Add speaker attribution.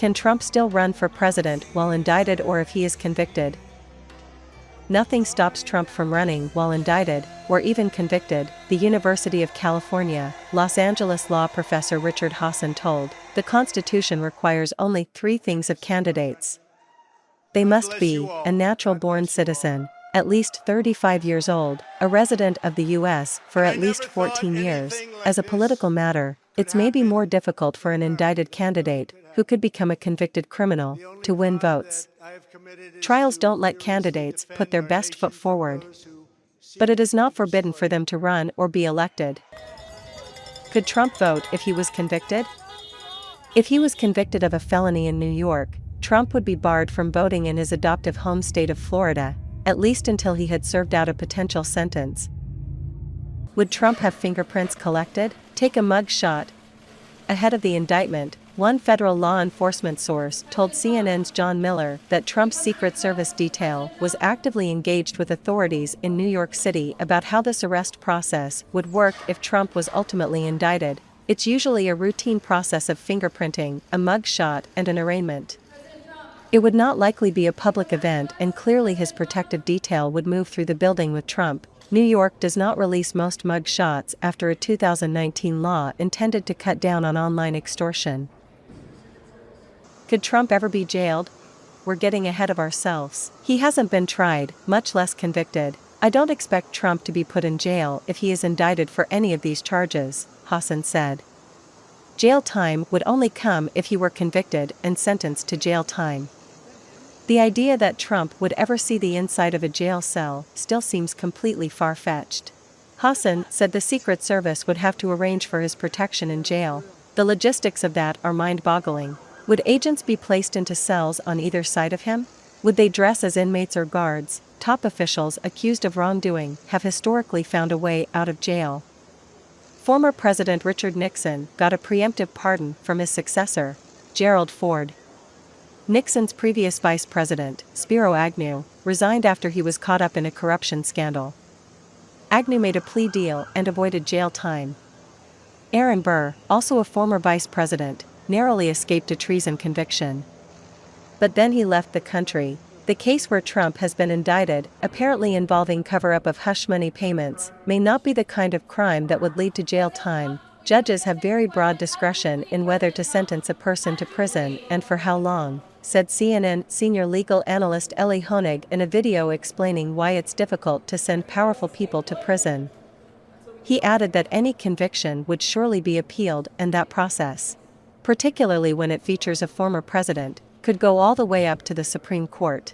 Speaker 1: Can Trump still run for president while indicted or if he is convicted? Nothing stops Trump from running while indicted, or even convicted, the University of California, Los Angeles law professor Richard Hassan told. The Constitution requires only 3 things of candidates. They must be a natural-born citizen, at least 35 years old, a resident of the U.S. for at least 14 years. As a political matter, it's maybe more difficult for an indicted candidate, who could become a convicted criminal, to win votes. Trials don't let candidates put their best foot forward. But it is not forbidden for them to run or be elected. Could Trump vote if he was convicted? If he was convicted of a felony in New York, Trump would be barred from voting in his adoptive home state of Florida, at least until he had served out a potential sentence. Would Trump have fingerprints collected? Take a mug shot. Ahead of the indictment, one federal law enforcement source told CNN's John Miller that Trump's Secret Service detail was actively engaged with authorities in New York City about how this arrest process would work if Trump was ultimately indicted. It's usually a routine process of fingerprinting, a mug shot, and an arraignment. It would not likely be a public event, and clearly his protective detail would move through the building with Trump. New York does not release most mug shots after a 2019 law intended to cut down on online extortion. Could Trump ever be jailed? We're getting ahead of ourselves. He hasn't been tried, much less convicted. I don't expect Trump to be put in jail if he is indicted for any of these charges, Hassan said. Jail time would only come if he were convicted and sentenced to jail time. The idea that Trump would ever see the inside of a jail cell still seems completely far-fetched. Hassan said the Secret Service would have to arrange for his protection in jail. The logistics of that are mind-boggling. Would agents be placed into cells on either side of him? Would they dress as inmates or guards? Top officials accused of wrongdoing have historically found a way out of jail. Former President Richard Nixon got a preemptive pardon from his successor, Gerald Ford. Nixon's previous vice president, Spiro Agnew, resigned after he was caught up in a corruption scandal. Agnew made a plea deal and avoided jail time. Aaron Burr, also a former vice president, narrowly escaped a treason conviction. But then he left the country. The case where Trump has been indicted, apparently involving cover-up of hush money payments, may not be the kind of crime that would lead to jail time. Judges have very broad discretion in whether to sentence a person to prison and for how long, said CNN senior legal analyst Elie Honig in a video explaining why it's difficult to send powerful people to prison. He added that any conviction would surely be appealed, and that process, particularly when it features a former president, could go all the way up to the Supreme Court.